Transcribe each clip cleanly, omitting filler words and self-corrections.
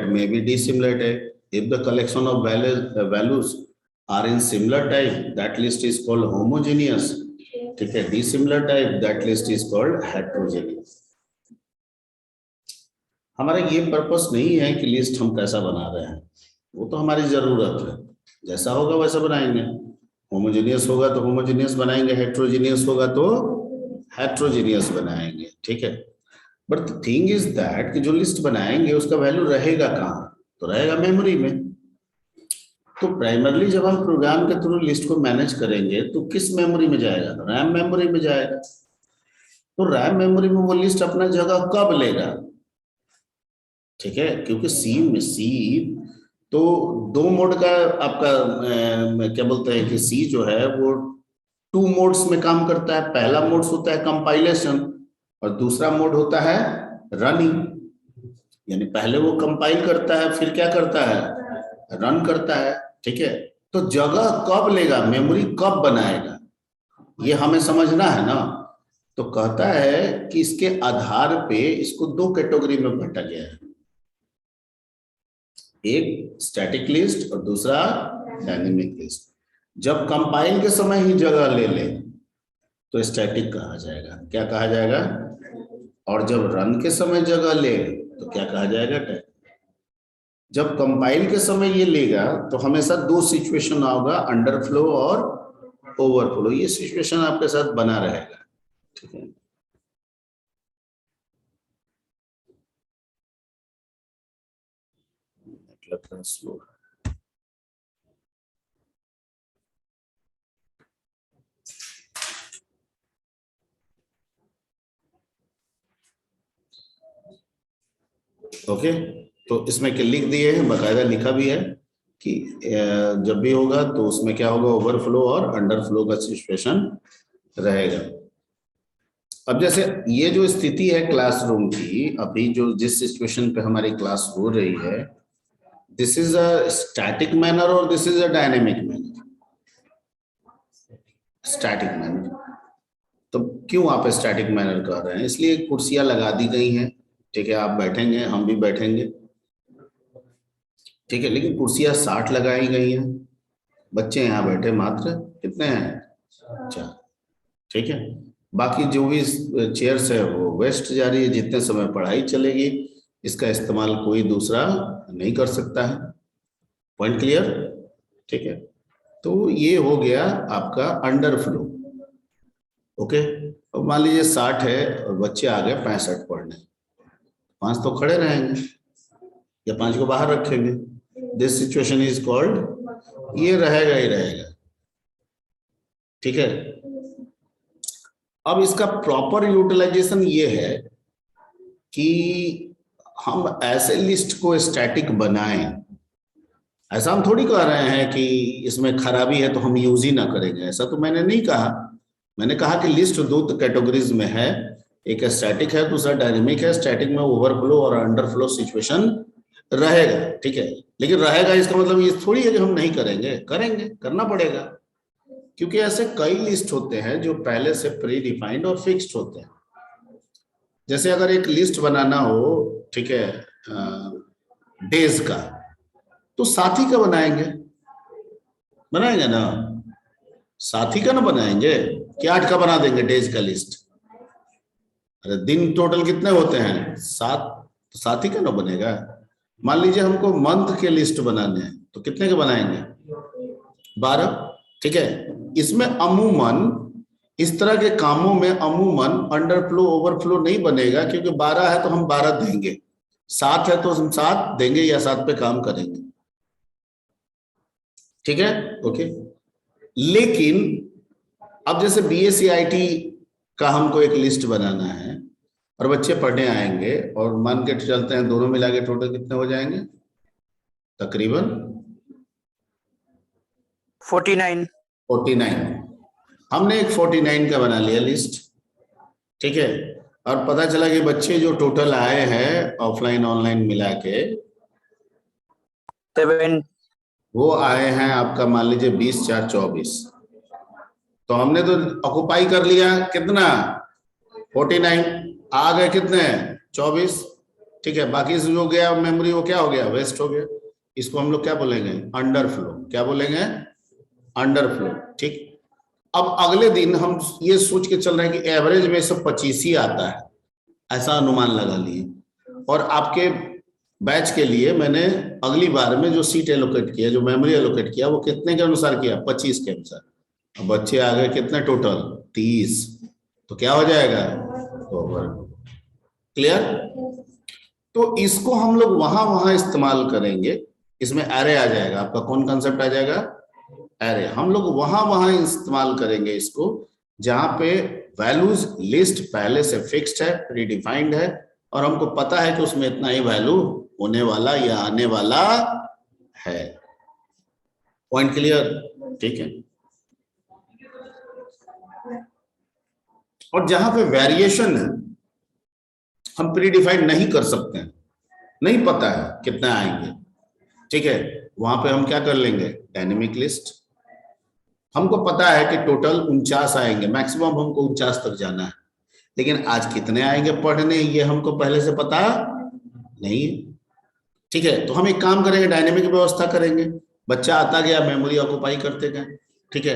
may be dissimilar type. If the collection of values are in similar type, that list is called homogeneous. ठीक है, dissimilar type, that list is called heterogeneous. हमारा ये purpose नहीं है कि list हम कैसा बना रहे हैं, वो तो हमारी जरूरत है, जैसा होगा वैसा बनाएंगे. होमोजेनियस होगा तो होमोजेनियस बनाएंगे, हेट्रोजेनियस होगा तो हेट्रोजेनियस बनाएंगे. ठीक है, but the thing is that कि जो लिस्ट बनाएंगे उसका वैल्यू रहेगा कहाँ, तो रहेगा मेमोरी में. तो प्राइमरली जब हम प्रोग्राम के थ्रू लिस्ट को मैनेज करेंगे तो किस मेमोरी में जाएगा, रैम मेमोरी में जाएगा. तो रैम मेमोरी में वो लिस्ट अपना जगह कब लेगा. ठीक है, क्योंकि सी तो दो मोड का आपका क्या बोलते हैं कि सी जो है वो 2 मोड्स में काम करता है. पहला मोड होता है कंपाइलेशन और दूसरा मोड होता है रनिंग. यानी पहले वो कंपाइल करता है, फिर क्या करता है, रन करता है. ठीक है, तो जगह कब लेगा, मेमोरी कब बनाएगा, ये हमें समझना है ना. तो कहता है कि इसके आधार पे इसको 2 कैटेगरी में बांटा गया है, एक स्टैटिक लिस्ट और दूसरा डायनेमिक लिस्ट. जब कंपाइल के समय ही जगह ले ले तो स्टैटिक कहा जाएगा. क्या कहा जाएगा, और जब रन के समय जगह ले तो क्या कहा जाएगा, डायनेमिक. जब कंपाइल के समय ये लेगा तो हमेशा 2 सिचुएशन होगा, अंडरफ्लो और ओवरफ्लो. ये सिचुएशन आपके साथ बना रहेगा. ठीक है, स्लो. ओके, तो इसमें क्या लिख दिए हैं, बकायदा लिखा भी है कि जब भी होगा तो उसमें क्या होगा, ओवरफ्लो और अंडरफ्लो का सिचुएशन रहेगा. अब जैसे ये जो स्थिति है क्लासरूम की, अभी जो जिस सिचुएशन पे हमारी क्लास हो रही है, this is a static manner और this is a dynamic manner. Static manner. तो क्यों आप स्टैटिक मैनर कर रहे हैं, इसलिए कुर्सियां लगा दी गई हैं. ठीक है, आप बैठेंगे, हम भी बैठेंगे. ठीक है, लेकिन कुर्सियां 60 लगाई गई हैं, बच्चे यहाँ बैठे मात्र कितने हैं, 4. ठीक है, बाकी जो भी चेयर्स है वो वेस्ट जा रही है. जितने समय पढ़ाई चलेगी इसका इस्तेमाल कोई दूसरा नहीं कर सकता है. Point clear. ठीक है, तो ये हो गया आपका अंडरफ्लो. ओके, अब मान लीजिए 60 है और बच्चे आ गए 65 पढ़ने, 5 तो खड़े रहेंगे या 5 को बाहर रखेंगे. दिस सिचुएशन इज कॉल्ड, ये रहेगा ही रहेगा. ठीक है, अब इसका प्रॉपर यूटिलाइजेशन ये है कि हम ऐसे लिस्ट को स्टैटिक बनाएं. ऐसा हम थोड़ी कह रहे हैं कि इसमें खराबी है तो हम यूज ही ना करेंगे, ऐसा तो मैंने नहीं कहा. मैंने कहा कि लिस्ट 2 कैटेगरीज में है, एक स्टैटिक है, दूसरा डायनेमिक है. स्टैटिक में ओवरफ्लो और अंडरफ्लो सिचुएशन रहेगा. ठीक है, लेकिन रहेगा इसका मतलब ये थोड़ी है कि हम नहीं करेंगे, करेंगे, करना पड़ेगा. क्योंकि ऐसे कई लिस्ट होते हैं जो पहले से प्री डिफाइंड और फिक्स्ड होते हैं. जैसे अगर एक लिस्ट बनाना हो, ठीक है, डेज का, तो साथी का बनाएंगे, बनाएंगे ना, साथी का ना बनाएंगे कि 8 का बना देंगे डेज का लिस्ट. अरे दिन टोटल कितने होते हैं, 7, तो साथी का ना बनेगा. मान लीजिए हमको मंथ के लिस्ट बनाने हैं तो कितने के बनाएंगे, 12. ठीक है, इसमें अमूमन इस तरह के कामों में अमूमन अंडरफ्लो ओवरफ्लो नहीं बनेगा, क्योंकि 12 है तो हम 12 देंगे, 7 है तो हम 7 देंगे या 7 पे काम करेंगे. ठीक है, ओके. लेकिन अब जैसे BSc-IT का हमको एक लिस्ट बनाना है और बच्चे पढ़ने आएंगे और मान के चलते हैं दोनों मिला के टोटल कितने हो जाएंगे, तकरीबन 49. हमने एक 49 का बना लिया लिस्ट. ठीक है, और पता चला कि बच्चे जो टोटल आए हैं ऑफलाइन ऑनलाइन मिला के 7, वो आए हैं आपका मान लीजिए 20, 4, 24. तो हमने तो ऑक्युपाई कर लिया कितना, 49. आ गए कितने, 24. ठीक है, बाकी से जो गया मेमोरी वो क्या हो गया, वेस्ट हो गया। इसको हम लोग क्या बोलेंगे, अंडरफ्लो। क्या बोलेंगे, अंडरफ्लो। ठीक, अब अगले दिन हम ये सोच के चल रहे हैं कि एवरेज में सब 25 ही आता है, ऐसा अनुमान लगा लिए। और आपके बैच के लिए मैंने अगली बार में जो सीट एलोकेट किया, जो मेमोरी एलोकेट किया, वो कितने के अनुसार किया, 25 के अनुसार। अब बच्चे आ गए कितने टोटल, 30। तो क्या हो जाएगा, ओवर। क्लियर। तो इसको हम लोग वहां वहां इस्तेमाल करेंगे। इसमें एरे आ जाएगा, आपका कौन कंसेप्ट आ जाएगा, एरे। हम लोग वहां वहां इस्तेमाल करेंगे इसको जहां पे वैल्यूज लिस्ट पहले से फिक्स्ड है, प्रीडिफाइंड है, और हमको पता है कि उसमें इतना ही वैल्यू होने वाला या आने वाला है। पॉइंट क्लियर, ठीक है। और जहां पे वेरिएशन है, हम प्रीडिफाइंड नहीं कर सकते हैं, नहीं पता है कितना आएंगे, ठीक है, वहां पे हम क्या कर लेंगे, डायनेमिक लिस्ट। हमको पता है कि टोटल 49 आएंगे, मैक्सिमम हमको 49 तक जाना है, लेकिन आज कितने आएंगे पढ़ने, ये हमको पहले से पता नहीं। ठीक है, तो हम एक काम करेंगे, डायनेमिक व्यवस्था करेंगे। बच्चा आता गया, मेमोरी ऑक्युपाई करते गए, ठीक है,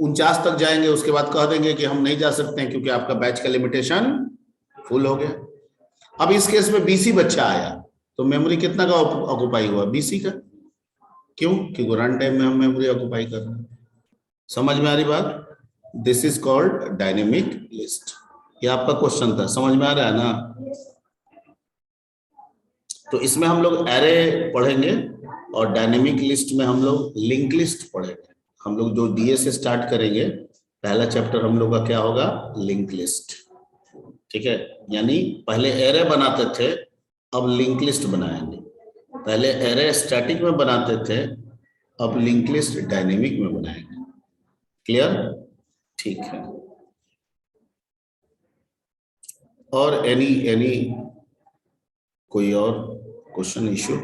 49 तक जाएंगे, उसके बाद कह देंगे कि हम नहीं जा सकते हैं क्योंकि आपका बैच का लिमिटेशन फुल हो गया। अब इस केस में बीसी बच्चा आया, तो मेमोरी कितना का ऑक्युपाई हुआ, बीसी का। क्यों, क्योंकि रन टाइम में हम मेमोरी ऑक्युपाई कर रहे हैं। समझ में आ रही बात, this is called dynamic list. ये आपका क्वेश्चन था, समझ में आ रहा है ना। तो इसमें हम लोग एरे पढ़ेंगे और डायनेमिक लिस्ट में हम लोग लिंक लिस्ट पढ़ेंगे। हम लोग जो डीए से स्टार्ट करेंगे, पहला चैप्टर हम लोग का क्या होगा, लिंक लिस्ट। ठीक है, यानी पहले एरे बनाते थे, अब लिंक लिस्ट बनाएंगे। पहले एरे स्टैटिक में बनाते थे, अब लिंक लिस्ट डायनेमिक में बनाएंगे। क्लियर, ठीक है। और एनी कोई और क्वेश्चन इश्यू।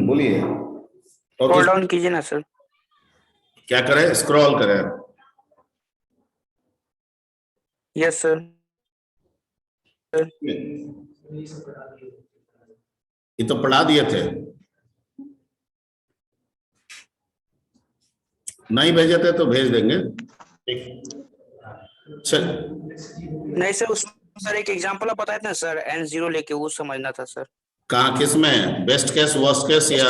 बोलिए। स्क्रॉल डाउन कीजिए ना सर। क्या करें, स्क्रॉल करें। Yes sir. ये तो पढ़ा दिए थे, नहीं भेजे थे तो भेज देंगे। चल, नहीं सर, उस सर एक एग्जांपल आप बताए थे ना सर, N0 लेके, वो समझना था सर। कहाँ, किस में, बेस्ट केस, वर्स्ट केस या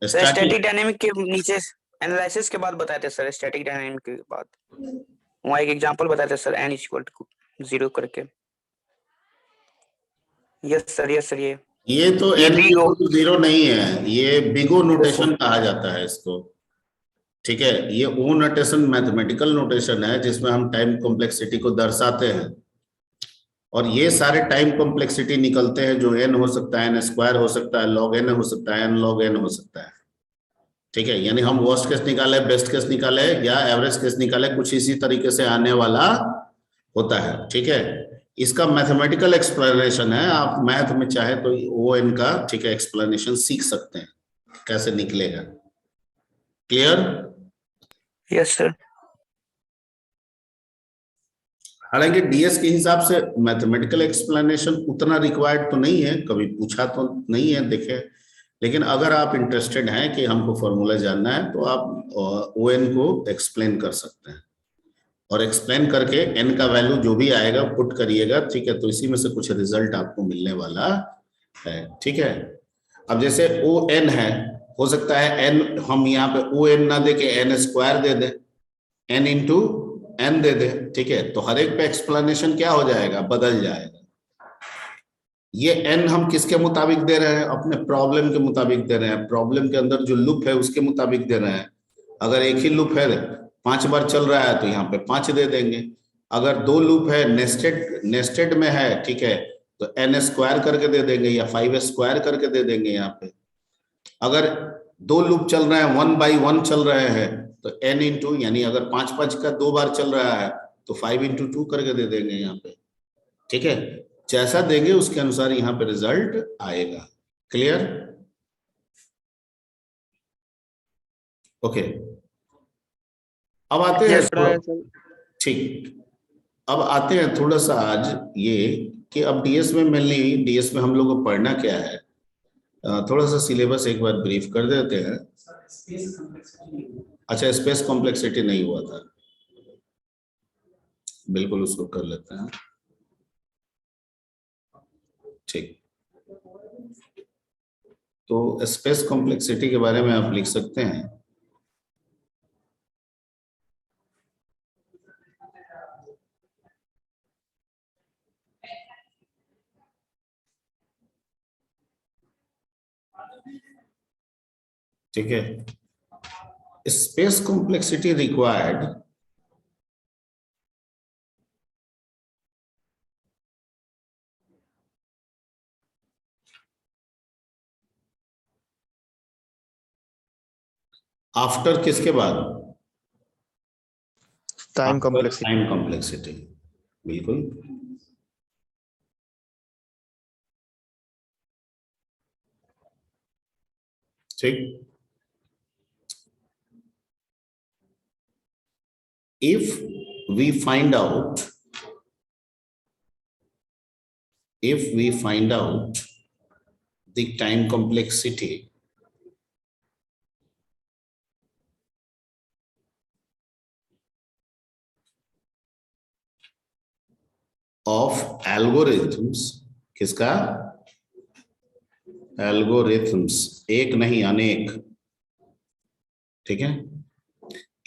स्टैटिक स्टैटिक? डायनेमिक के नीचे एनालिसिस के बाद बताए थे सर, स्टैटिक डायनेमिक के बाद वहाँ एक एग्जांपल बताए थे सर, N=0 करके। Yes sir, yes sir. ये तो ये n बिग जीरो नहीं है, ये बिगो नोटेशन कहा जाता है इसको। ठीक है, ये ओ नोटेशन मैथमेटिकल नोटेशन है जिसमें हम टाइम कॉम्प्लेक्सिटी को दर्शाते हैं। और ये सारे टाइम कॉम्प्लेक्सिटी निकलते हैं, जो n हो सकता है, n स्क्वायर हो सकता है, log n हो सकता है, n log n हो सकता है। ठीक है, यानी हम वर्स्ट केस निकाले, बेस्ट केस निकाले या एवरेज केस निकाले, कुछ इसी तरीके से आने वाला होता है। ठीक है, इसका मैथमेटिकल एक्सप्लेनेशन है, आप मैथ में चाहे तो ओ एन का, ठीक है, एक्सप्लेनेशन सीख सकते हैं कैसे निकलेगा। क्लियर? Yes sir. हालांकि डीएस के हिसाब से मैथमेटिकल एक्सप्लेनेशन उतना रिक्वायर्ड तो नहीं है, कभी पूछा तो नहीं है देखे, लेकिन अगर आप इंटरेस्टेड हैं कि हमको फॉर्मूला जानना है तो आप ओ एन को एक्सप्लेन कर सकते हैं, और एक्सप्लेन करके एन का वैल्यू जो भी आएगा पुट करिएगा। ठीक है, तो इसी में से कुछ रिजल्ट आपको मिलने वाला है। ठीक है, अब जैसे ओ एन है, हो सकता है एन हम यहाँ पे ओ एन ना दे के एन स्क्वायर दे दें, एन इंटू एन दे दे। ठीक है, तो हर एक पे एक्सप्लेनेशन क्या हो जाएगा, बदल जाएगा। ये एन हम किसके मुताबिक दे रहे हैं, अपने प्रॉब्लम के मुताबिक दे रहे हैं, प्रॉब्लम के अंदर जो लूप है उसके मुताबिक दे रहे हैं। अगर एक ही लूप है 5 बार चल रहा है तो यहाँ पे 5 दे देंगे। अगर 2 लूप है, नेस्टेड में है, ठीक है, तो एन स्क्वायर करके दे देंगे या 5 स्क्वायर करके दे देंगे यहाँ पे। अगर 2 लूप चल रहे हैं, 1 बाई 1 चल रहे हैं, तो एन इंटू, यानी अगर 5 का 2 बार चल रहा है तो 5 इंटू 2 करके दे देंगे यहाँ पे। ठीक है, जैसा देंगे उसके अनुसार यहाँ पे रिजल्ट आएगा। क्लियर? ओके, अब आते हैं Yes, sir. ठीक, अब आते हैं थोड़ा सा आज ये कि अब डीएस में मेनली डीएस में हम लोग को पढ़ना क्या है, थोड़ा सा सिलेबस एक बार ब्रीफ कर देते हैं। अच्छा, स्पेस कॉम्प्लेक्सिटी नहीं हुआ था, बिल्कुल उसको कर लेते हैं। ठीक, तो स्पेस कॉम्प्लेक्सिटी के बारे में आप लिख सकते हैं। ठीक है, स्पेस कॉम्प्लेक्सिटी रिक्वायर्ड आफ्टर किसके बाद? Time complexity. टाइम कॉम्प्लेक्सिटी, बिल्कुल। ठीक, if we find out the time complexity of algorithms, किसका? algorithms, एक नहीं अनेक, ठीक है।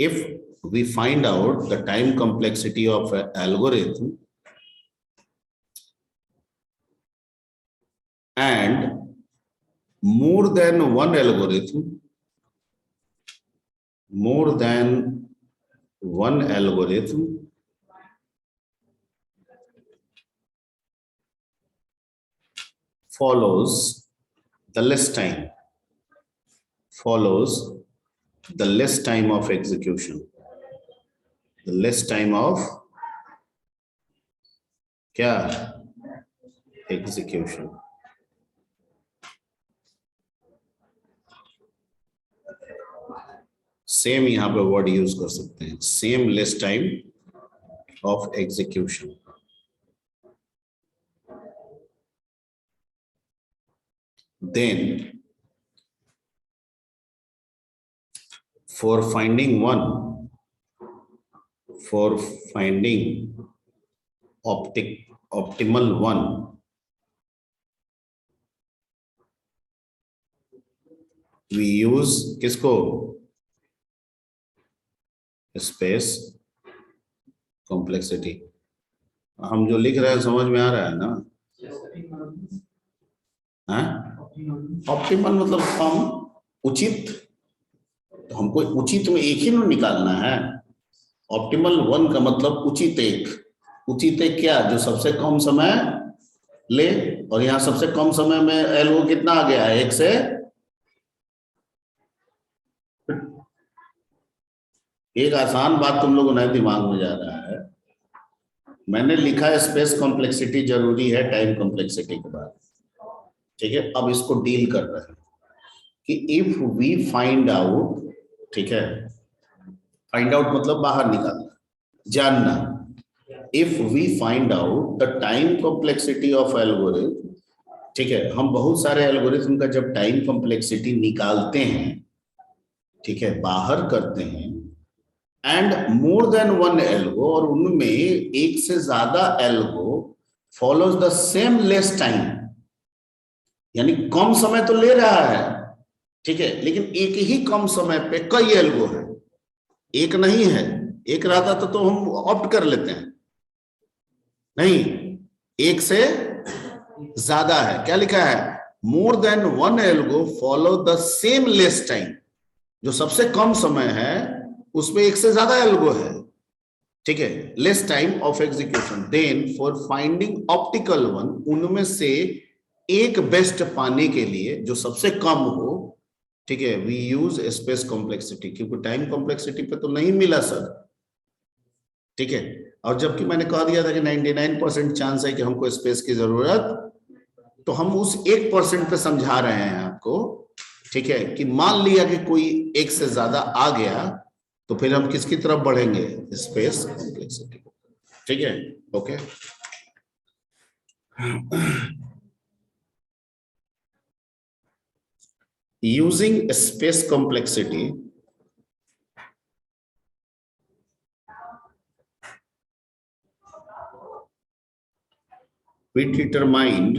if we find out the time complexity of an algorithm and more than one algorithm follows the less time of execution, the less time of क्या? execution। Same यहां पे word use कर सकते हैं, same less time of execution. Then for finding optimal one, we use किसको? Space complexity. हम जो लिख रहे हैं समझ में आ रहा है ना? ऑप्टिमल मतलब कम, उचित, तो हमको उचित में एक ही ना निकालना है। ऑप्टिमल वन का मतलब उचित एक। उचित एक क्या? जो सबसे कम समय ले, और यहाँ सबसे कम समय में एलओ कितना आ गया है? 1 से एक आसान बात तुम लोगों ने दिमाग में जा रहा है, मैंने लिखा है स्पेस कॉम्प्लेक्सिटी जरूरी है टाइम कॉम्प्लेक्सिटी के बाद, ठीक है। अब इसको डील कर रहे हैं कि इफ वी फाइंड आउट, ठीक है, फाइंड आउट मतलब बाहर निकालना, जानना। If we find out the time complexity of algorithm, ठीक है, हम बहुत सारे एल्गोरिथम का जब टाइम कॉम्प्लेक्सिटी निकालते हैं, ठीक है, बाहर करते हैं, and more than one algo, और उनमें एक से ज्यादा algo follows the same less time, यानी कम समय तो ले रहा है, ठीक है, लेकिन एक ही कम समय पे कई एल्गो है, एक नहीं है। एक रहता तो हम ऑप्ट कर लेते हैं, नहीं, एक से ज्यादा है। क्या लिखा है? More than one algo follow the same less time, जो सबसे कम समय है उसमें एक से ज्यादा एल्गो है, ठीक है, less time of execution. Then for finding optical one, उनमें से एक बेस्ट पाने के लिए जो सबसे कम हो, ठीक है, वी यूज स्पेस कॉम्प्लेक्सिटी, क्योंकि टाइम कॉम्प्लेक्सिटी पे तो नहीं मिला सर, ठीक है। और जबकि मैंने कह दिया था कि 99% चांस है कि हमको स्पेस की जरूरत, तो हम उस 1% पे समझा रहे हैं आपको, ठीक है, कि मान लिया कि कोई एक से ज्यादा आ गया तो फिर हम किसकी तरफ बढ़ेंगे, स्पेस कॉम्प्लेक्सिटी। ठीक है, okay. Using space complexity, we determined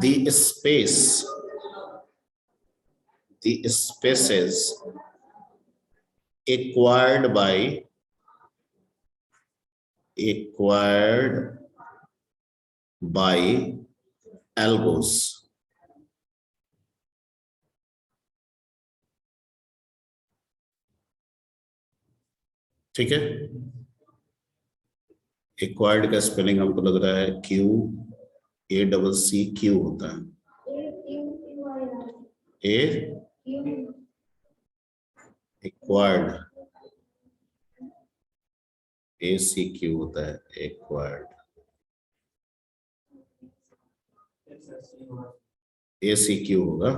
the spaces acquired by algos. ठीक है, एक्वायर्ड का स्पेलिंग हमको लग रहा है QACC होता है, एक्वायर्ड ACQ होता है, एक्वायर्ड ACQ होगा,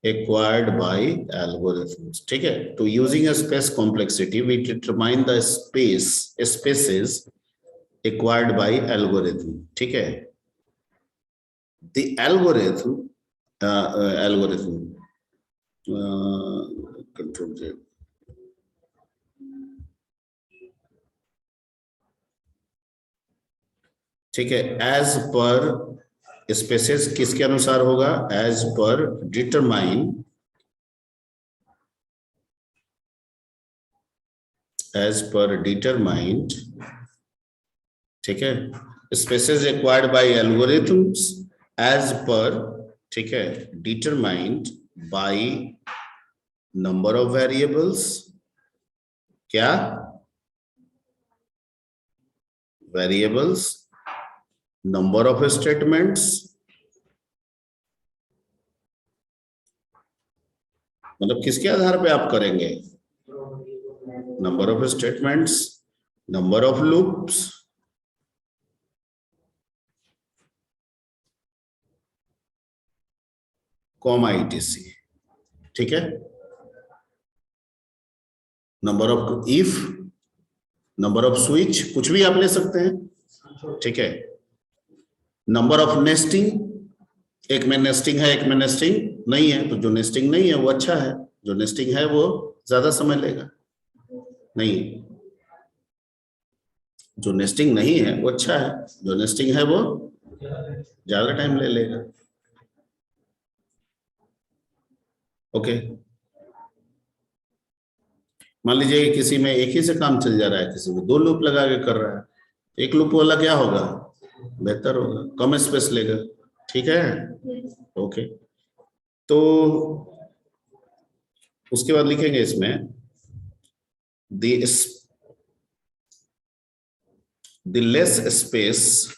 acquired by algorithms. ठीक है, तो using a space complexity we determine the spaces acquired by algorithm. ठीक है, the algorithm control Z. ठीक है, as per स्पेसेस किसके अनुसार होगा, एज पर डिटरमाइंड। ठीक है, spaces acquired by algorithms as per, ठीक है, determined by number of variables, क्या वेरिएबल्स, नंबर ऑफ स्टेटमेंट्स, मतलब किसके आधार पे आप करेंगे, number of statements, number of loops, comma etc। ठीक है, number of if, number of switch, कुछ भी आप ले सकते हैं। ठीक है, नंबर ऑफ नेस्टिंग, एक में नेस्टिंग है एक में नेस्टिंग नहीं है, तो जो नेस्टिंग नहीं है वो अच्छा है, जो नेस्टिंग है वो ज्यादा समय लेगा, नहीं, जो नेस्टिंग नहीं है वो अच्छा है, जो नेस्टिंग है वो ज्यादा टाइम ले लेगा। ओके, मान लीजिए किसी में एक ही से काम चल जा रहा है, किसी में 2 लूप लगा के कर रहा है, एक लूप वाला क्या होगा, बेहतर होगा, कम स्पेस लेगा। ठीक है, ओके, तो उसके बाद लिखेंगे इसमें the less space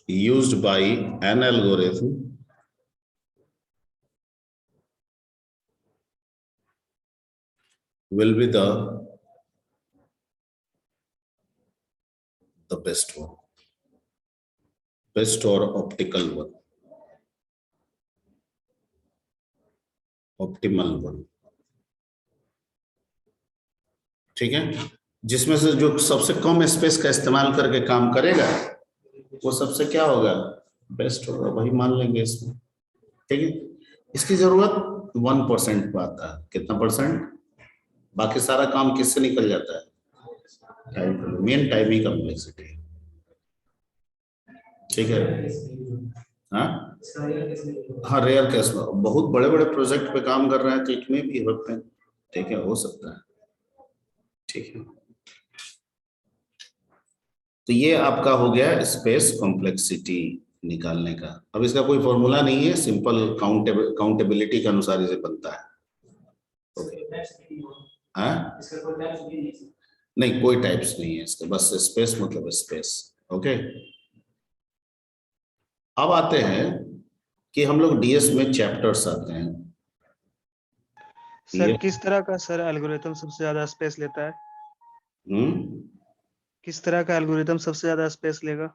used by an algorithm will be the best one, best or optimal one, optimal one। ठीक है, जिसमें से जो सबसे कम स्पेस का इस्तेमाल करके काम करेगा वो सबसे क्या होगा, बेस्ट होगा, वही मान लेंगे इसमें। ठीक है, इसकी जरूरत 1% पे आता है, कितना परसेंट, बाकी सारा काम किससे निकल जाता है, टाइम, मेन टाइम ही कॉम्प्लेक्सिटी। ठीक है, हाँ रेयर केस में, बहुत बड़े बड़े प्रोजेक्ट पे काम कर रहे हैं तो इसमें भी होते हैं। ठीक है, हो सकता है। ठीक है, तो ये आपका हो गया स्पेस कॉम्प्लेक्सिटी निकालने का। अब इसका कोई फॉर्मूला नहीं है, सिंपल काउंटेबिलिटी के अनुसार इसे बनता है। हाँ, नहीं कोई टाइप्स नहीं है इसका, बस स्पेस मतलब स्पेस। ओके, अब आते हैं कि हम लोग डीएस में चैप्टर्स आते हैं, सर ये किस तरह का सर एल्गोरिथम सबसे ज्यादा स्पेस लेता है? किस तरह का एल्गोरिथम सबसे ज्यादा स्पेस लेगा?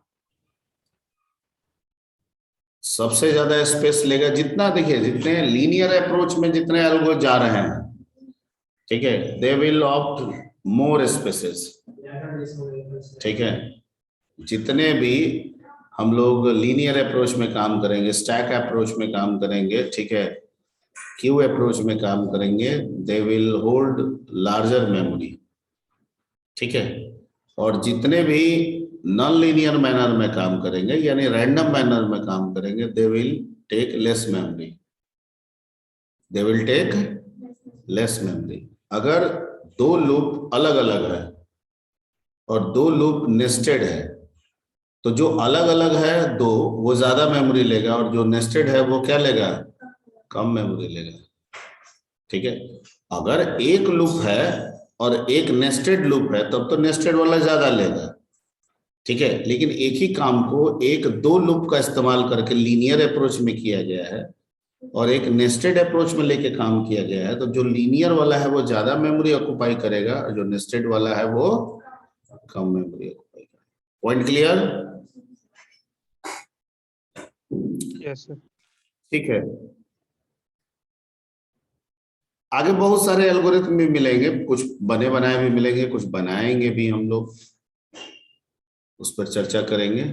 सबसे ज्यादा स्पेस लेगा जितना, देखिए जितने लीनियर अप्रोच में जितने एल्गो जा रहे हैं, ठीक है, they will opt more spaces. ठीक है, जितने भी हम लोग लीनियर अप्रोच में काम करेंगे, स्टैक अप्रोच में काम करेंगे, ठीक है, क्यू अप्रोच में काम करेंगे, they will hold larger memory. ठीक है, और जितने भी नॉन लीनियर मैनर में काम करेंगे यानी रैंडम मैनर में काम करेंगे, they will take less memory, they will take less memory. अगर दो लूप अलग अलग है और दो लूप नेस्टेड है, तो जो अलग अलग है दो, वो ज्यादा मेमोरी लेगा, और जो नेस्टेड है वो क्या लेगा, कम मेमोरी लेगा। ठीक है, अगर एक लूप है और एक नेस्टेड लूप है, तब तो नेस्टेड वाला ज्यादा लेगा। ठीक है, लेकिन एक ही काम को एक दो लूप का इस्तेमाल करके लीनियर अप्रोच में किया गया है और एक नेस्टेड अप्रोच में लेके काम किया गया है, तो जो लीनियर वाला है वो ज्यादा मेमोरी ऑक्युपाई करेगा और जो नेस्टेड वाला है वो कम मेमोरी ऑक्युपाई करेगा। Point clear? Yes sir. ठीक है, आगे बहुत सारे एल्गोरिथम भी मिलेंगे, कुछ बने बनाए भी मिलेंगे, कुछ बनाएंगे भी हम लोग, उस पर चर्चा करेंगे।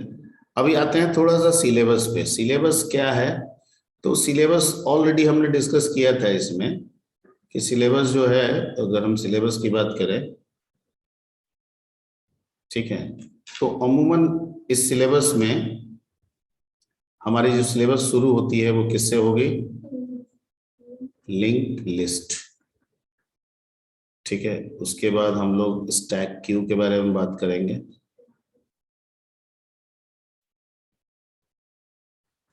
अभी आते हैं थोड़ा सा सिलेबस पे। सिलेबस क्या है? तो सिलेबस ऑलरेडी हमने डिस्कस किया था इसमें कि सिलेबस जो है, अगर हम सिलेबस की बात करें, ठीक है, तो अमूमन इस सिलेबस में हमारी जो सिलेबस शुरू होती है वो किससे होगी? Link list. ठीक है, उसके बाद हम लोग स्टैक क्यू के बारे में बात करेंगे।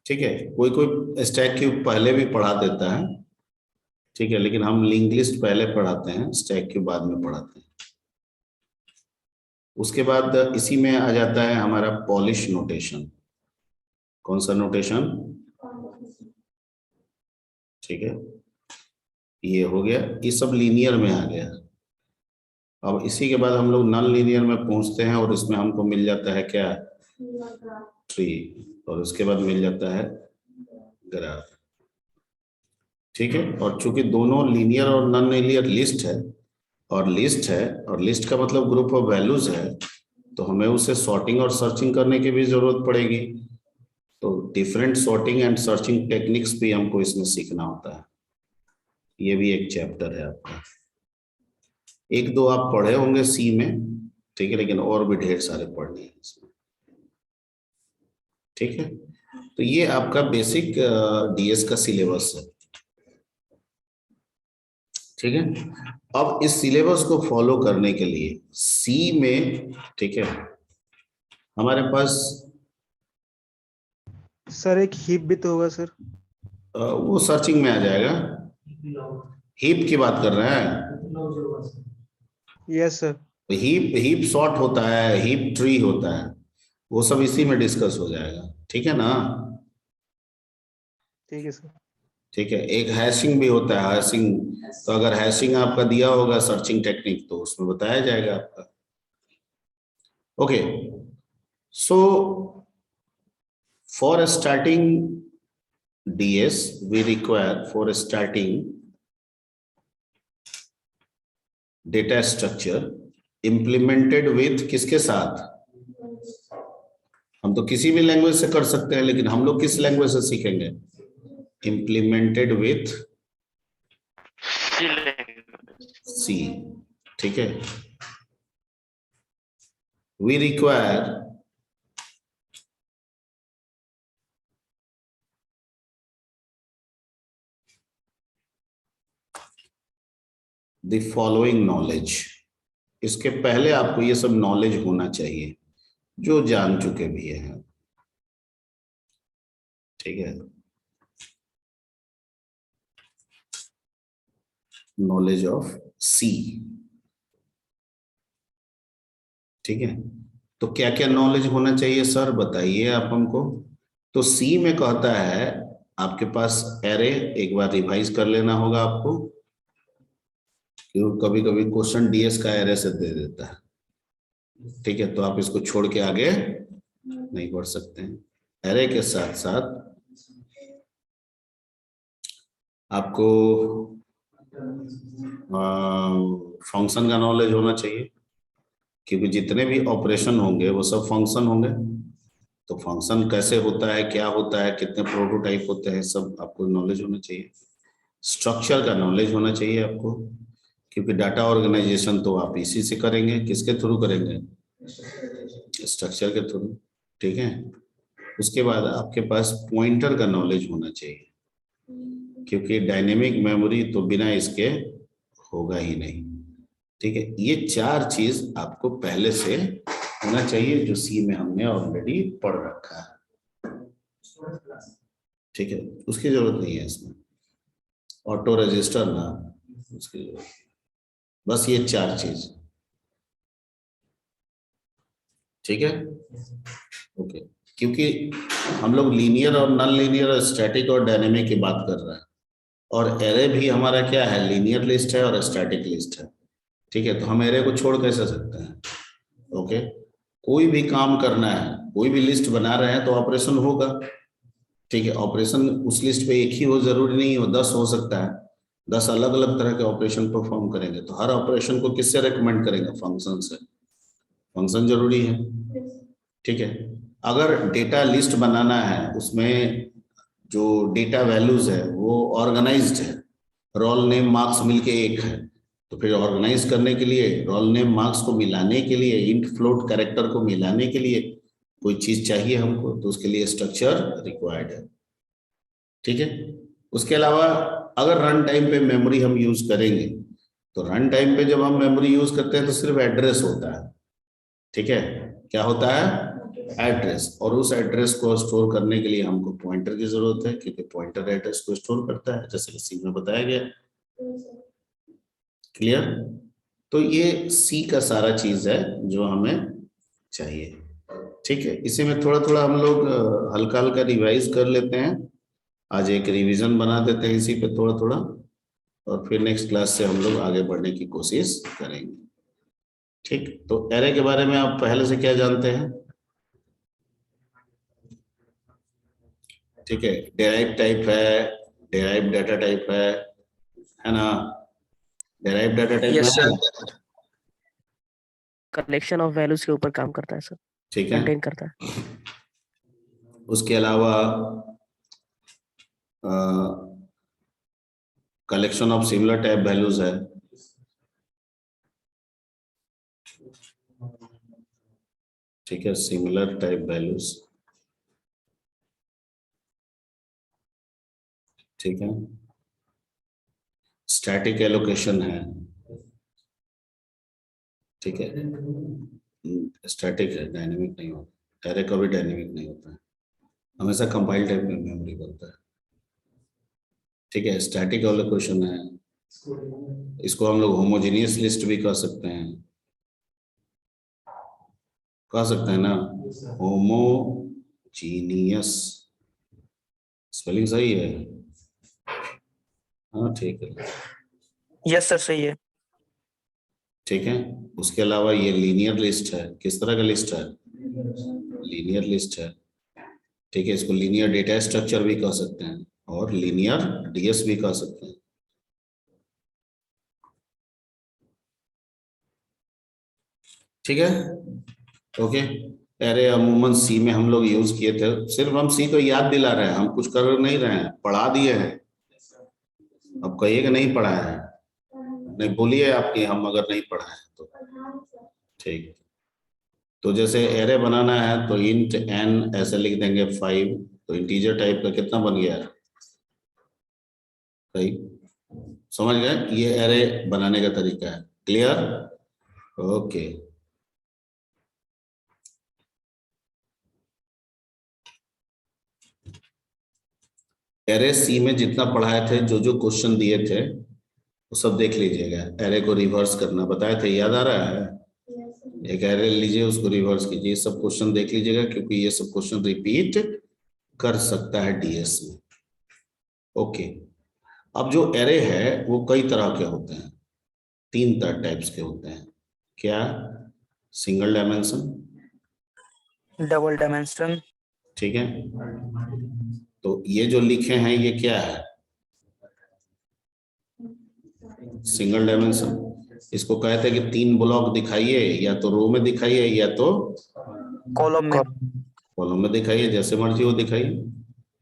ठीक है, कोई कोई स्टैक क्यू पहले भी पढ़ा देता है, ठीक है, लेकिन हम लिंक लिस्ट पहले पढ़ाते हैं, स्टैक क्यू बाद में पढ़ाते हैं। उसके बाद इसी में आ जाता है हमारा पॉलिश नोटेशन। कौन सा नोटेशन? ठीक है, ये हो गया, ये सब लीनियर में आ गया। अब इसी के बाद हम लोग नॉन लीनियर में पहुंचते हैं और इसमें हमको मिल जाता है क्या? ट्री। और उसके बाद मिल जाता है ग्राफ। ठीक है, और चूंकि दोनों लीनियर और नॉन लीनियर लिस्ट है, और लिस्ट का मतलब ग्रुप ऑफ वैल्यूज है, तो हमें उसे सॉर्टिंग और सर्चिंग करने की भी जरूरत पड़ेगी। तो different sorting and searching techniques भी हमको इसमें सीखना होता है। ये भी एक चैप्टर है आपका। एक दो आप पढ़े होंगे सी में, ठीक है, लेकिन और भी ढेर सारे पढ़ने हैं इसमें। ठीक है, तो ये आपका बेसिक डीएस का सिलेबस है। ठीक है, अब इस सिलेबस को फॉलो करने के लिए सी में, ठीक है, हमारे पास सर एक हीप भी तो होगा सर। वो सर्चिंग में आ जाएगा। हीप की बात कर रहे हैं? Yes sir. Heap heap sort होता है, हीप ट्री होता है, वो सब इसी में डिस्कस हो जाएगा। ठीक है ना? ठीक है सर। ठीक है, एक हैशिंग भी होता है, हैशिंग। तो अगर हैशिंग आपका दिया होगा सर्चिंग टेक्निक, तो उसमें बताया जाएगा आपका। Okay, so for starting DS we require, for starting data structure implemented with किसके साथ? हम तो किसी भी लैंग्वेज से कर सकते हैं, लेकिन हम लोग किस लैंग्वेज से सीखेंगे? Implemented with C। ठीक है, we require the following knowledge। इसके पहले आपको ये सब नॉलेज होना चाहिए जो जान चुके भी हैं। ठीक है, नॉलेज ऑफ सी। ठीक है, तो क्या क्या नॉलेज होना चाहिए सर, बताइए आप हमको। तो सी में कहता है आपके पास एरे, एक बार रिवाइज कर लेना होगा आपको। क्योंकि कभी कभी क्वेश्चन डीएस का एरे से दे देता है, ठीक है, तो आप इसको छोड़ के आगे नहीं बढ़ सकते हैं। एरे के साथ साथ आपको फंक्शन का नॉलेज होना चाहिए, क्योंकि जितने भी ऑपरेशन होंगे वो सब फंक्शन होंगे। तो फंक्शन कैसे होता है, क्या होता है, कितने प्रोटोटाइप होते हैं, सब आपको नॉलेज होना चाहिए। स्ट्रक्चर का नॉलेज होना चाहिए आपको, क्योंकि डाटा ऑर्गेनाइजेशन तो आप इसी से करेंगे। किसके थ्रू करेंगे? स्ट्रक्चर के थ्रू, ठीक है। उसके बाद आपके पास पॉइंटर का नॉलेज होना चाहिए, क्योंकि डायनेमिक मेमोरी तो बिना इसके होगा ही नहीं, ठीक है। ये 4 चीज आपको पहले से होना चाहिए, जो सी में हमने ऑलरेडी पढ़ रखा है, ठीक है। उसकी जरूरत नहीं है इसमें, ऑटो रजिस्टर ना, उसकी जरूरत, बस ये 4 चीज, ठीक है, ओके। क्योंकि हम लोग लीनियर और नॉन लीनियर और स्टैटिक और डायनेमिक की बात कर रहे हैं, और एरे भी हमारा क्या है, लीनियर लिस्ट है और स्टैटिक लिस्ट है, ठीक है। तो हम एरे को छोड़ कैसे सकते हैं? ओके, कोई भी काम करना है, कोई भी लिस्ट बना रहे हैं तो ऑपरेशन होगा, ठीक है। ऑपरेशन उस लिस्ट पे एक ही हो, जरूरी नहीं हो, 10 हो सकता है, 10 अलग अलग तरह के ऑपरेशन परफॉर्म करेंगे। तो हर ऑपरेशन को किससे रेकमेंड करेंगे? फंक्शन से। फंक्शन जरूरी है, ठीक है। अगर डेटा लिस्ट बनाना है, उसमें जो डेटा वैल्यूज है वो ऑर्गेनाइज्ड है, रोल नेम मार्क्स मिलके एक है, तो फिर ऑर्गेनाइज करने के लिए, रोल नेम मार्क्स को मिलाने के लिए, इंट फ्लोट कैरेक्टर को मिलाने के लिए कोई चीज चाहिए हमको, तो उसके लिए स्ट्रक्चर रिक्वायर्ड है, ठीक है। उसके अलावा अगर रन टाइम पे मेमोरी हम यूज करेंगे, तो रन टाइम पे जब हम मेमोरी यूज करते हैं तो सिर्फ एड्रेस होता है, ठीक है। क्या होता है? एड्रेस। और उस एड्रेस को स्टोर करने के लिए हमको पॉइंटर की जरूरत है, क्योंकि पॉइंटर एड्रेस को स्टोर करता है, जैसे कि सी में बताया गया। क्लियर? तो ये सी का सारा चीज है जो हमें चाहिए, ठीक है। इसी में थोड़ा थोड़ा हम लोग हल्का हल्का रिवाइज कर लेते हैं, आज एक रिवीजन बना देते हैं इसी पे थोड़ा थोड़ा, और फिर नेक्स्ट क्लास से हम लोग आगे बढ़ने की कोशिश करेंगे, ठीक। तो एरे के बारे में आप पहले से क्या जानते हैं? ठीक है, डेराइव टाइप है, डेराइव डाटा टाइप है ना? डेराइव डाटा टाइप यस है, सर। कलेक्शन ऑफ वैल्यूज के ऊपर काम करता है सर, ठीक है। कंटेन करता है। उसके अलावा collection of similar type values है, ठीक है, सिमिलर टाइप वैल्यूज, ठीक है। स्टैटिक एलोकेशन है, ठीक है, स्टैटिक है, डायनेमिक नहीं होता, एरे कभी डायनेमिक नहीं होता है, हमेशा कंपाइल टाइप में मेमोरी बनता है, ठीक है। स्टैटिक एलोकेशन है, इसको हम लोग होमोजेनियस लिस्ट भी कह सकते हैं, कह सकते हैं ना, होमोजीनियस, स्पेलिंग सही है? हाँ ठीक है, यस सर, सही है। ठीक है। उसके अलावा ये लीनियर लिस्ट है, किस तरह का लिस्ट है? लीनियर लिस्ट है, ठीक है। इसको लीनियर डेटा स्ट्रक्चर भी कह सकते हैं और लीनियर डीएस भी कह सकते हैं, ठीक है, ओके। अरे अमूमन सी में हम लोग यूज किए थे, सिर्फ हम सी को याद दिला रहे हैं, हम कुछ कर नहीं रहे हैं, पढ़ा दिए हैं। अब कहिए कि नहीं पढ़ा है, नहीं बोलिए आपकी, हम अगर नहीं पढ़ा है तो, ठीक। तो जैसे एरे बनाना है तो इंट एन ऐसे लिख देंगे 5, तो इंटीजर टाइप का कितना बन गया? सही, समझ गए? ये एरे बनाने का तरीका है, क्लियर? ओके। एरे सी में जितना पढ़ाए थे, जो जो क्वेश्चन दिए थे वो सब देख लीजिएगा। एरे को रिवर्स करना बताए थे, याद आ रहा है? एक एरे लीजिए, उसको रिवर्स कीजिए, ये सब क्वेश्चन देख लीजिएगा, क्योंकि ये सब क्वेश्चन रिपीट कर सकता है डीएस में, ओके। अब जो एरे है वो कई तरह के होते हैं, तीन टाइप्स के होते हैं। क्या? सिंगल डायमेंशन, डबल डायमेंशन, ठीक है। तो ये जो लिखे हैं ये क्या है? Single dimension. इसको कहते हैं कि तीन ब्लॉक दिखाइए, या तो रो में दिखाइए या तो कॉलम में। कॉलम में दिखाइए, जैसे मर्जी हो दिखाइए,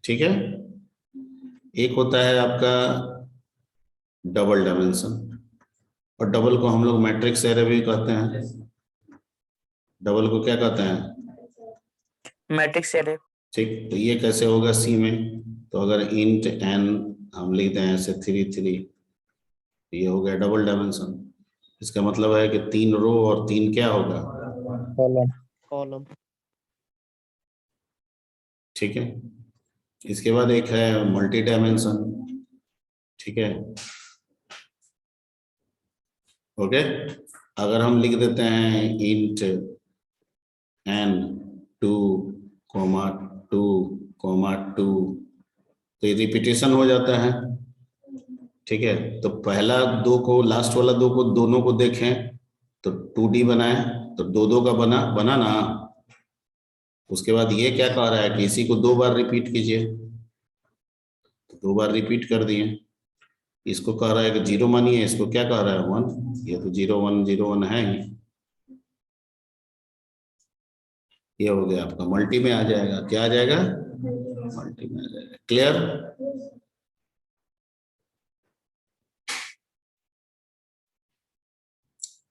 ठीक है। एक होता है आपका डबल डायमेंशन, और डबल को हम लोग मैट्रिक्स एरे भी कहते हैं। डबल को क्या कहते हैं? Matrix array. ठीक, तो ये कैसे होगा सी में? तो अगर इंट एन हम लिखते हैं ऐसे 3 3, ये हो गया डबल डायमेंशन। इसका मतलब है कि 3 रो और 3 क्या होगा? कॉलम। ठीक है। इसके बाद एक है मल्टी डायमेंशन, ठीक है। ओके, अगर हम लिख देते हैं इंट एन 2, 2, 2, तो ये रिपीटेशन हो जाता है, ठीक है। तो पहला दो को, लास्ट वाला दो को, दोनों को देखें तो 2D बनाए, तो दो दो का बना ना। उसके बाद ये क्या कह रहा है कि इसी को 2 बार रिपीट कीजिए, तो 2 बार रिपीट कर दिए। इसको कह रहा है कि 0 मानिए, इसको क्या कह रहा है 1, ये तो 0 1 0 1 है ही। ये हो गया आपका मल्टी में आ जाएगा। क्या आ जाएगा? मल्टी में आ जाएगा। क्लियर?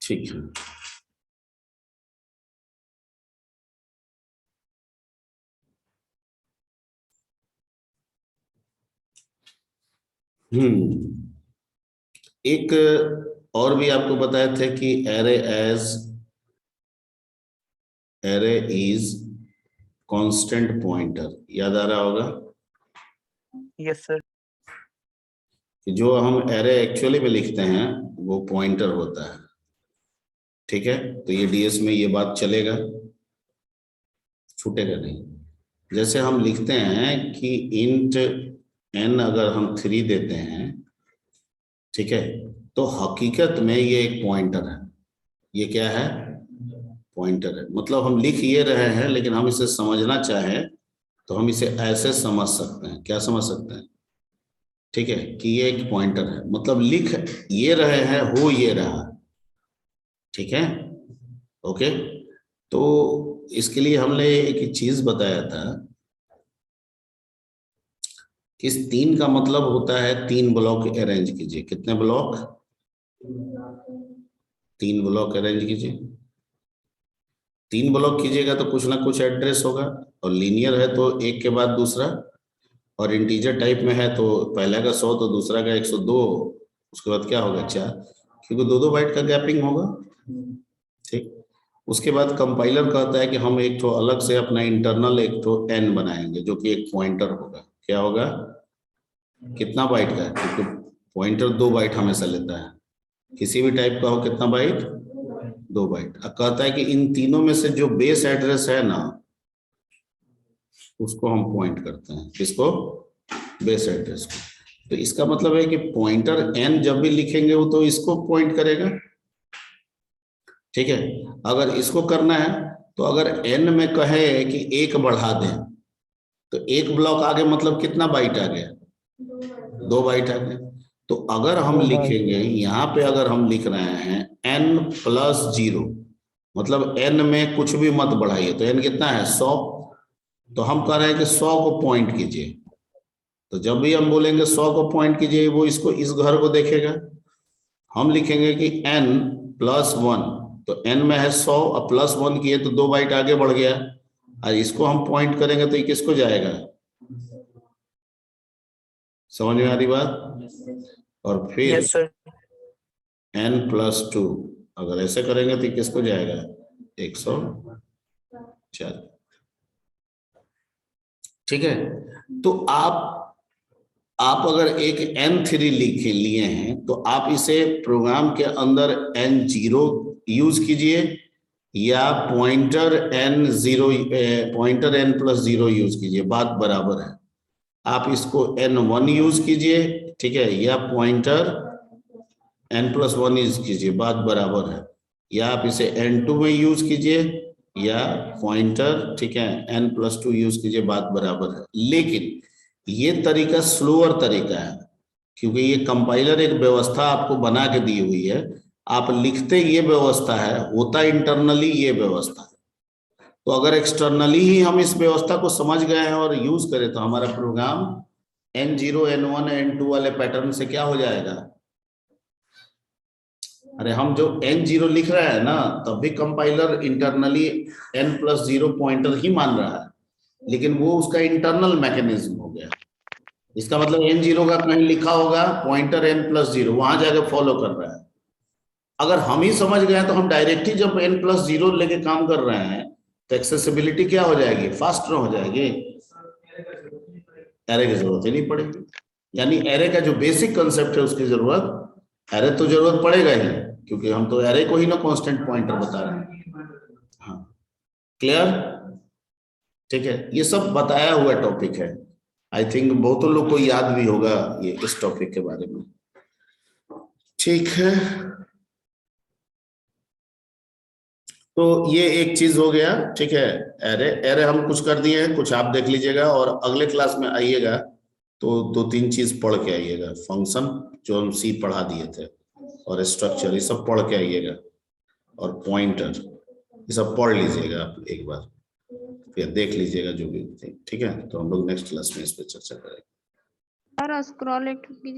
ठीक है। एक और भी आपको बताए थे कि एरे इज कांस्टेंट पॉइंटर, याद आ रहा होगा यस सर। कि जो हम एरे एक्चुअली में लिखते हैं वो पॉइंटर होता है, ठीक है। तो ये डीएस में ये बात चलेगा, छूटेगा नहीं। जैसे हम लिखते हैं कि इंट एन अगर हम 3 देते हैं, ठीक है, तो हकीकत में ये एक पॉइंटर है। ये क्या है? पॉइंटर है। मतलब हम लिख ये रहे हैं, लेकिन हम इसे समझना चाहें तो हम इसे ऐसे समझ सकते हैं। क्या समझ सकते हैं? ठीक है, कि ये एक पॉइंटर है, मतलब लिख ये रहे हैं, हो ये रहा, ठीक है। ओके, तो इसके लिए हमने एक चीज बताया था कि इस 3 का मतलब होता है 3 ब्लॉक अरेंज कीजिए। कितने ब्लॉक? 3 ब्लॉक अरेंज कीजिए। 3 ब्लॉक कीजिएगा तो कुछ ना कुछ एड्रेस होगा, और लीनियर है तो एक के बाद दूसरा, और इंटीजर टाइप में है तो पहला का 100 तो दूसरा का 102, उसके बाद क्या होगा 4, क्योंकि 2 बाइट का गैपिंग होगा, ठीक। उसके बाद कंपाइलर कहता है कि हम एक तो अलग से अपना इंटरनल एक तो एन बनाएंगे जो कि एक पॉइंटर होगा। क्या होगा? कितना बाइट का? क्योंकि पॉइंटर 2 बाइट हमेशा लेता है, किसी भी टाइप का हो। कितना बाइट? 2 बाइट। अब कहता है कि इन तीनों में से जो बेस एड्रेस है ना, उसको हम पॉइंट करते हैं। किसको? बेस एड्रेस को। तो इसका मतलब है कि पॉइंटर एन जब भी लिखेंगे वो तो इसको पॉइंट करेगा, ठीक है। अगर इसको करना है तो अगर एन में कहे कि 1 बढ़ा दें तो 1 ब्लॉक आगे मतलब कितना बाइट आ गया? 2 बाइट आ गया। तो अगर हम लिखेंगे यहाँ पे, अगर हम लिख रहे हैं n+0, मतलब n में कुछ भी मत बढ़ाइए, तो n कितना है? 100। तो हम कह रहे हैं कि 100 को पॉइंट कीजिए। तो जब भी हम बोलेंगे 100 को पॉइंट कीजिए, वो इसको, इस घर को देखेगा। हम लिखेंगे कि n+1, तो n में है 100 और +1 किए तो 2 बाइट आगे बढ़ गया, और इसको हम पॉइंट करेंगे तो ये किसको जाएगा? समझ में आ रही बात? और फिर यस सर। n+2 अगर ऐसे करेंगे तो किसको जाएगा? 104, ठीक है। तो आप अगर एक n3 लिख लिए हैं तो आप इसे प्रोग्राम के अंदर n0 यूज कीजिए, या पॉइंटर n+0 यूज कीजिए, बात बराबर है। आप इसको n1 यूज कीजिए, ठीक है, या पॉइंटर n+1 यूज कीजिए, बात बराबर है। या आप इसे n2 में यूज कीजिए या पॉइंटर, ठीक है, n+2 यूज कीजिए, बात बराबर है। लेकिन ये तरीका स्लोअर तरीका है, क्योंकि ये कंपाइलर एक व्यवस्था आपको बना के दी हुई है। आप लिखते ये व्यवस्था है, होता इंटरनली ये व्यवस्था है। तो अगर एक्सटर्नली ही हम इस व्यवस्था को समझ गए हैं और यूज करें तो हमारा प्रोग्राम n0, n1, n2 वाले पैटर्न से क्या हो जाएगा। अरे हम जो n0 लिख रहे हैं ना, तब भी कंपाइलर इंटरनली n+0 पॉइंटर ही मान रहा है, लेकिन वो उसका इंटरनल मैकेनिज्म हो गया। इसका मतलब n0 का कहीं लिखा होगा पॉइंटर n+0, वहां जाकर फॉलो कर रहा है। अगर हम ही समझ गए तो हम डायरेक्ट ही जब n+0 लेके काम कर रहे हैं तो एक्सेसिबिलिटी क्या हो जाएगी, फास्ट हो जाएगी, एरे की जरूरत ही नहीं पड़ेगी। यानी एरे का जो बेसिक कंसेप्ट है उसकी जरूरत, एरे तो जरूरत पड़ेगा ही, क्योंकि हम तो एरे को ही ना कांस्टेंट पॉइंटर बता रहे हैं। हाँ, क्लियर, ठीक है। ये सब बताया हुआ टॉपिक है, आई थिंक बहुतों लोग को याद भी होगा ये इस टॉपिक के बारे में, ठीक है। तो ये एक चीज हो गया, ठीक है। एरे एरे हम कुछ कर दिए हैं, कुछ आप देख लीजिएगा और अगले क्लास में आइएगा तो 2-3 चीज पढ़ के आइएगा। फंक्शन जो हम सी पढ़ा दिए थे और स्ट्रक्चर, ये सब पढ़ के आइएगा, और पॉइंटर ये सब पढ़ लीजिएगा आप एक बार, फिर देख लीजिएगा जो भी, ठीक है। तो हम लोग नेक्स्ट क्लास में इस पर चर्चा करेंगे। Sir scroll